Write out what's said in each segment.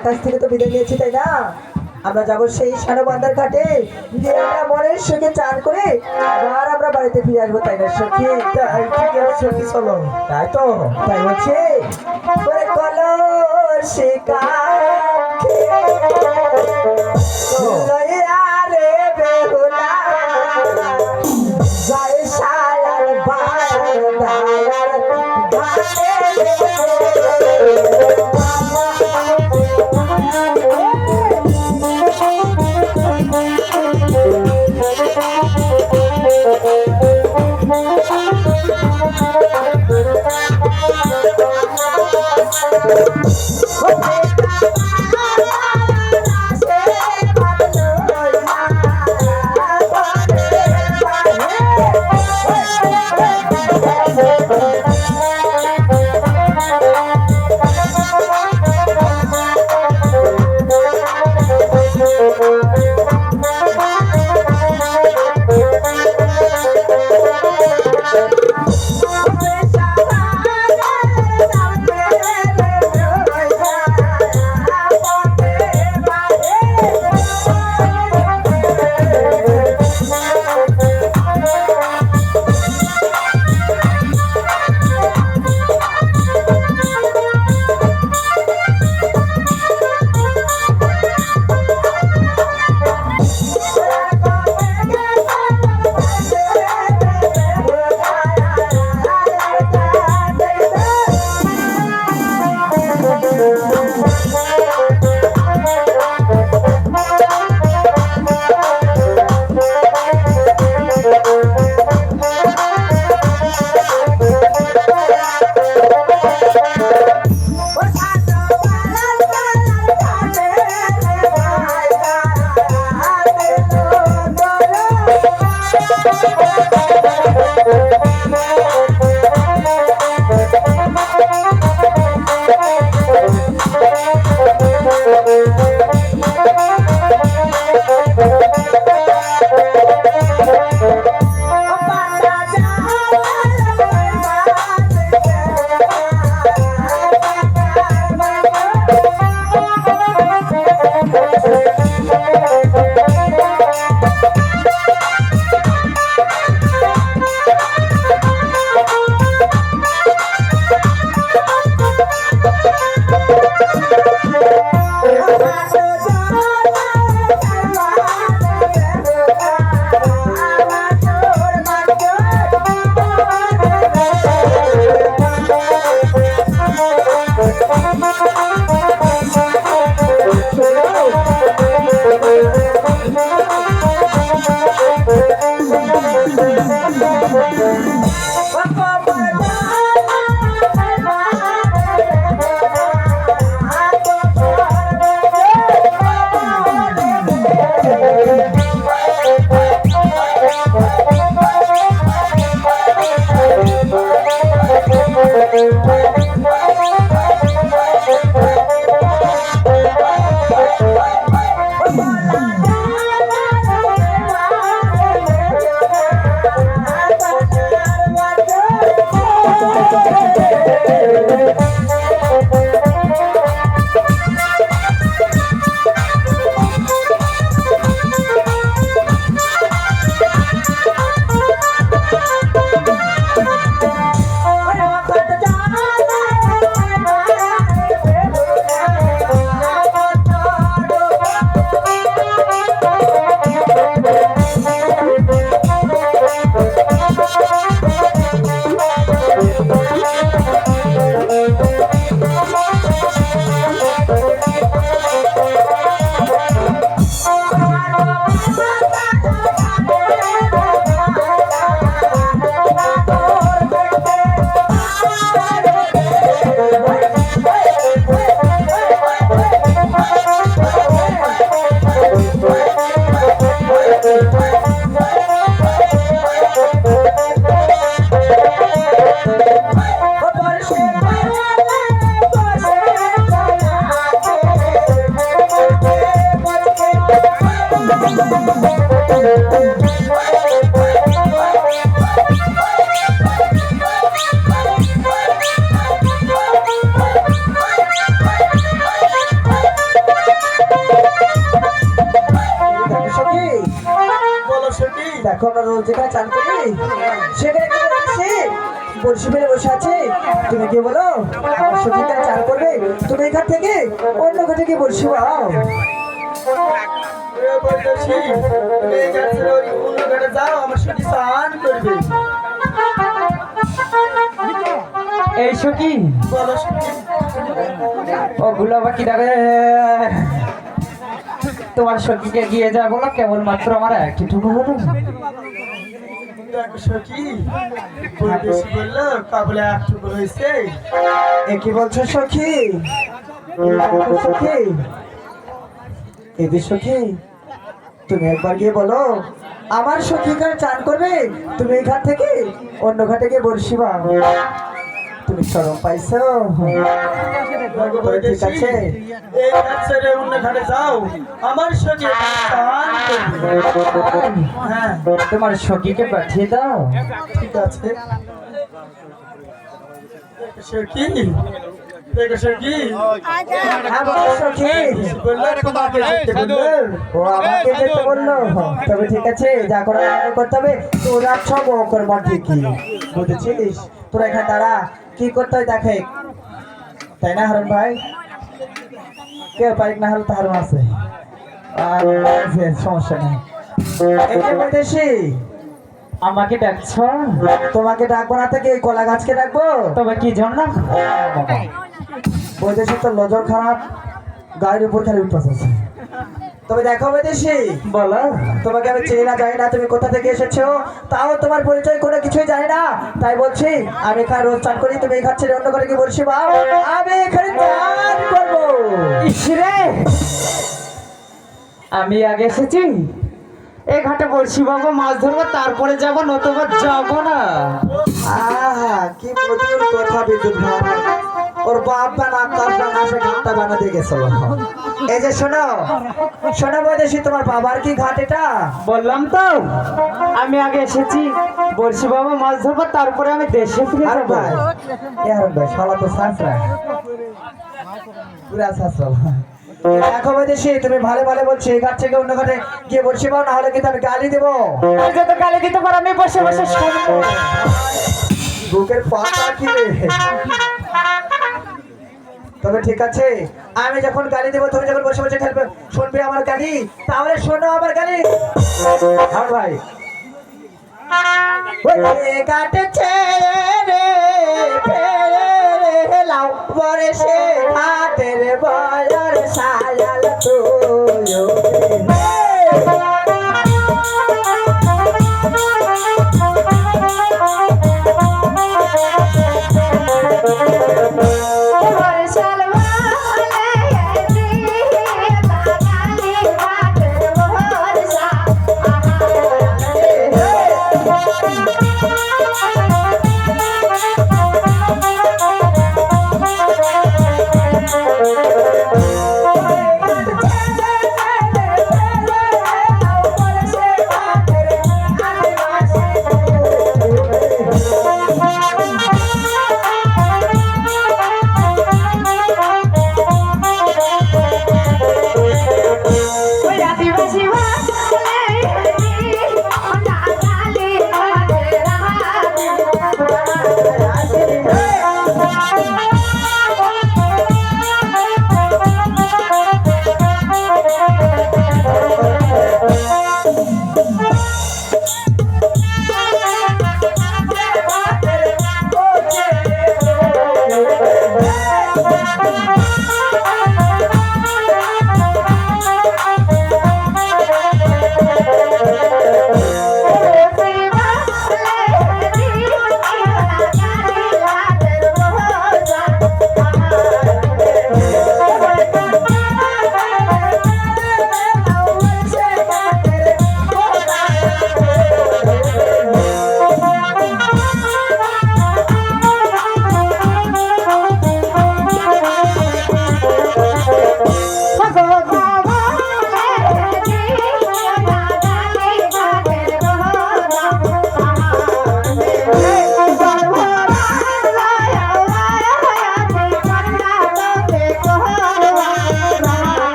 মায়ের কাছ থেকে তো বিদায় নিয়েছি, তাই না? আমরা যাবো সেই সানবান্ধার ঘাটে, গিয়ে আমরা মনের সুখে চান করে আবার আমরা বাড়িতে ফিরে আসবো, তাই না সখী? তাই ঠিক আছে সখী, চলো। তাই তো, তাই বলছি। ওরে কলসি কাঠে লইয়া রে বেহুলা, যায় শালার বায়ার ধারার ঘাটে যেখানে চান করি সেখানে কি বলছি বড়শি ফেলে বসে আছে। তুমি কি বলো আমার সখী এখানে চান করবে, তুমি এখান থেকে অন্য ঘাটে গিয়ে বড়শি বাও। বলতেছি তুমি এই গাছ ছেড়ে ওই অন্য ঘাটে যাও, আমার সখী স্নান করবে। এই সখী বলো সখী। ওগুলো আবার কি ডাকে তোমার সখীকে গিয়ে যা বলো কেবলমাত্র আমার একটুকু হলো দেখো সখী বলতেছি বললো কাবলে একটুকু হয়েছে। এ কি বলছো সখী? সখী এদের সখী তুমি একবার গিয়ে বলো আমার সখী এখানে চান করবে, তুমি এখান থেকে অন্য ঘাটে গিয়ে বড়শি বাও। তুমি শরম পাইছো? দেখো তবে ঠিক বলতেছি, আছে। এই গাছ ছেড়ে অন্য ঘাটে যাও, আমার সখী স্নান করবে। হ্যাঁ তোমার সখীকে পাঠিয়ে দাও। ঠিক আছে। সখী দেখো সখী হ্যাঁ বলো সখী। বললো তোমাকে যেতে বললো। ও আমাকে যেতে বললো, তবে ঠিক আছে যা করার আমাকে করতে হবে। তোরা সব ও কর্ম ঠিকই বুঝেছিস। তোরা এখানে দাঁড়া, কি করতে হয় দেখে, তাই না হারুন ভাই? কেউ পারিক না হলে তো হারুন আছে, আর আছে, সমস্যা নেই। এই যে বৈদেশি, আমাকে ডাকছো? তোমাকে ডাকবো না থেকে এই কলা গাছকে ডাকবো। তবে কি জন্য? বৈদেশি তো নজর খারাপ, গায়ের উপর খালি উঠতেছে। তবে দেখো বৈদেশি, বলো। তোমাকে আমি চিনি না জানি না তুমি কোথা থেকে এসেছো, তাও তোমার পরিচয় কোনো কিছুই জানি না। তাই বলছি আমি এখানে রোজ চান করি, তুমি এখান ছেড়ে অন্য করে কি বলছি বাও, আমি এখানে চান করবো। ইসরে আমি আগে এসেছি এই ঘাটে বলছি বাবু মাছ ধরবো, তারপরে যাবো, নতুবা যাবো না। আহা কি মধুর কথা বিদ্যুৎ ভাই, ওর বাপ বানা তার বানা সে ঘাটটা বানাতে গেছিল। এই যে শোনো শোনো বৈদেশি, তোমার বাবার কি ঘাট এটা? বললাম তো আমি আগে এসেছি বলছি বাবু মাছ ধরবো, তারপরে আমি দেশে ফিরে আর যাবো। ভাই এ আর ভাই শালা তো সাসরা, পুরা সাসরা। দেখো বৈদেশি, তুমি ভালো ভালো বলছি এই ঘাট থেকে অন্য ঘাটে গিয়ে বলছি পাও, না হলে কিন্তু আমি গালি দেবো। আর যত গালি দিতে পারো আমি বসে বসে শুনবো। বুকের পাতা কি রে? তবে ঠিক আছে, আমি যখন গালি দেবো তুমি যখন বসে বসে খেলবে শুনবে আমার গালি, তাহলে শোনো আমার গালি। হ্যাঁ ভাই, ওই কাটে ছেড়ে ফেলে লাউ পরে সে হাতের বয়র সায়াল তুই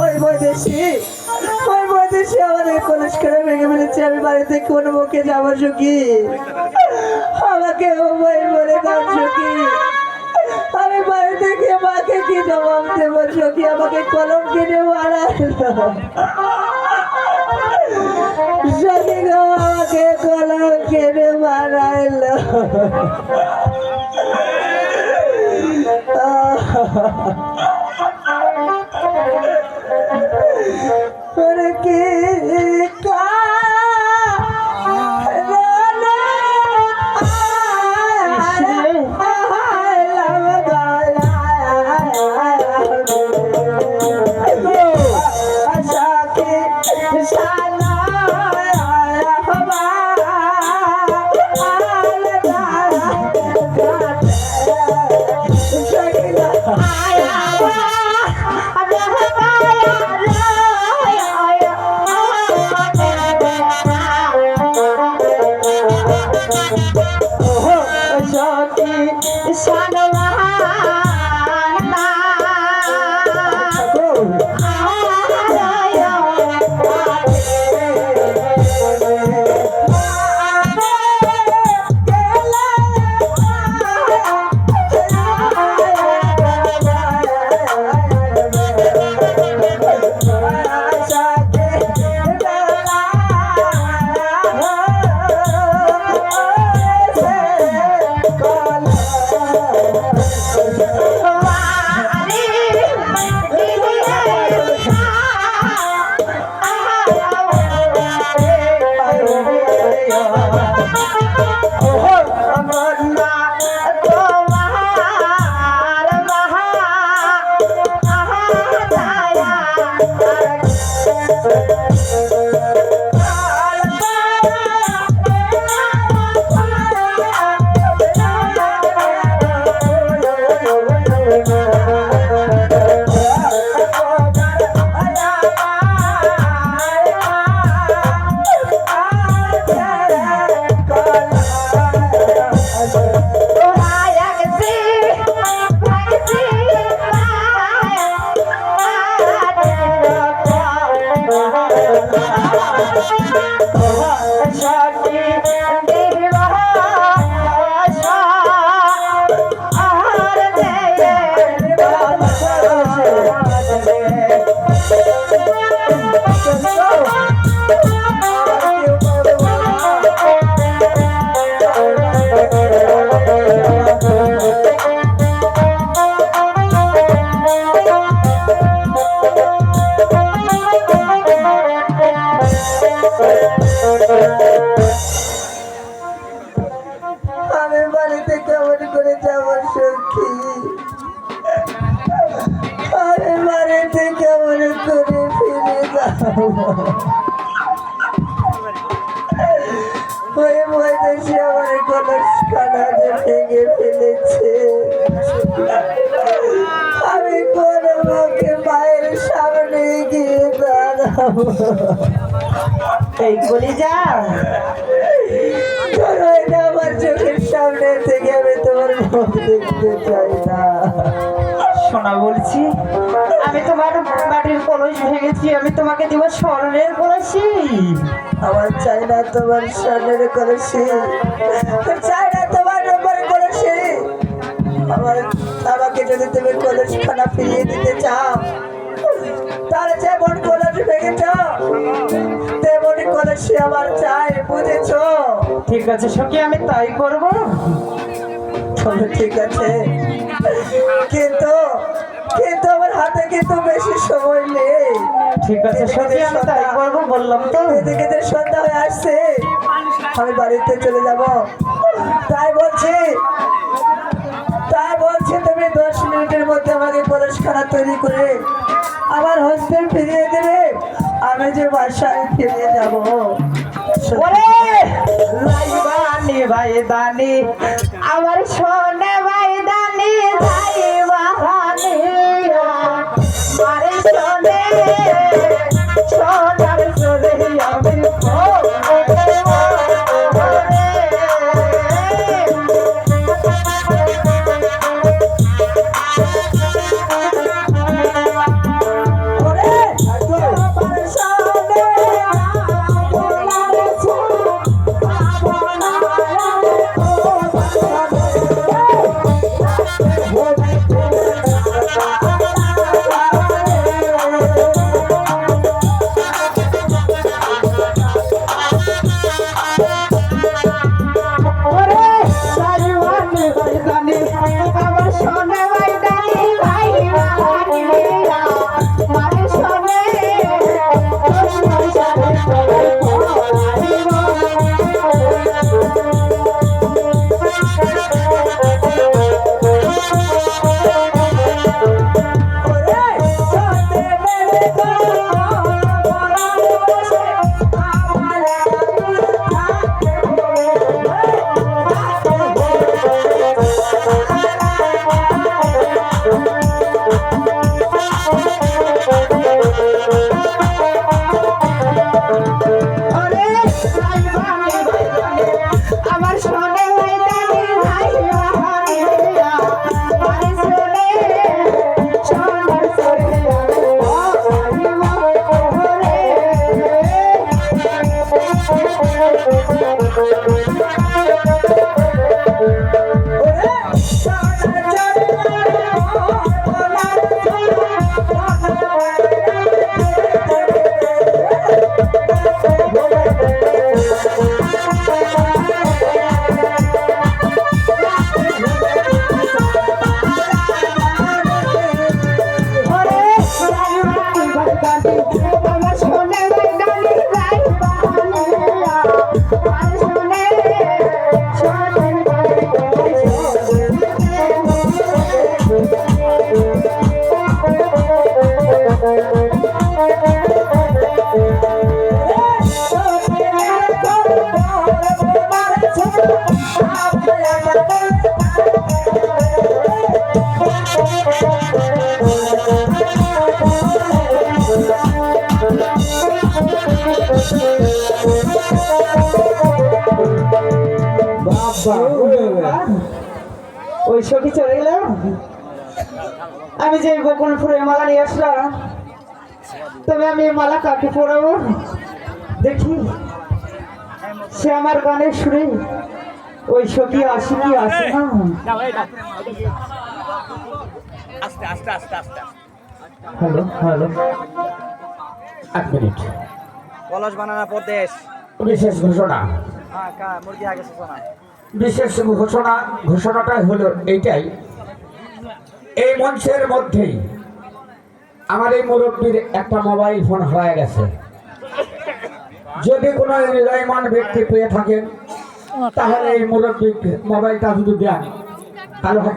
ওই বৈদেশি আমাদের কলেজ করে ভেঙে ফেলেছে। আমি বাড়িতে কোন মুখে যাবো সখী? আমাকে ও ভাই বলে দাও সখী। আমি বাড়ি থেকে মাকে কি জবাব দেবো সখী? আমাকে কলম কিনে মারালো সখী গো, আমাকে কলম কিনে মারাইলো। ওরে কি আমি বাড়িতে কেমন করে যাবো সখী? আমি বাড়িতে কেমন করে ফিরে যাবো? ওই বৈদেশি আমার কলস খানা যে ভেঙে ফেলেছে। আমি কোন মুখে মায়ের সামনে গিয়ে দাঁড়াবো? এই বলে যা আমার চোখের সামনে থেকে আমি তোমার মুখ দেখতে চাই না। শোনা বলছি, আমি তোমার মাটির কলস ভেঙেছি, আমি তোমাকে দিব স্বর্ণের কলসি। আমার চাই না তোমার স্বর্ণের কলসি, চাই না তোমার রূপের কলসি। আমাকে যদি তুমি কলস খানা ফিরিয়ে দিতে চাও, তাহলে যেমন কলস ভেঙেছ তেমনই কলসি আমার চাই, বুঝেছো? ঠিক আছে সখী, আমি তাই করব। তবে ঠিক আছে, কিন্তু কিন্তু আমার হাতে কিন্তু বেশি সময় নেই। ঠিক আছে সখী, আমি তাই করব, বললাম তো। এদিকে যে সন্ধ্যা হয়ে আসছে, আমি বাড়িতে চলে যাব। তাই বলছি তুমি 10 মিনিটের মধ্যে আমাকে কলসখানা তৈরি করে আমার হোস্টেল ফিরিয়ে দেবে। আমি যে বাসায় ফিরে যাব। ওরে লাইবানি ভাই দানি, আমার সোনে ভাই দানি, লাইবানি মারে সোনে সোনার সোনে আমি গানে আমার সোনার গানে গাই বাহানে আর শোনে সোনার ওই সখী চলে গেল। আমি যে বকুল ফুলের মালা নিয়ে আসলাম, তবে আমি এই মালা কাকে পরাবো দেখি। সে আমার গানের সুরে ওই সখী আসে কি আসে না। হ্যালো হ্যালো, এক মিনিট। কলস বানানা প্রদেশ বিশেষ ঘোষণা, হ্যাঁ কা মুরগি আগে শোনা বিশেষ ঘোষণাটা হলো এইটাই, এই মঞ্চের মধ্যেই আমার এই মুরব্বীর একটা মোবাইল ফোন হারিয়ে গেছে। যদি কোনো হৃদয়মান ব্যক্তি পেয়ে থাকেন তাহলে এই মুরব্বীর মোবাইলটা যদি দেন তাহলে হয়তো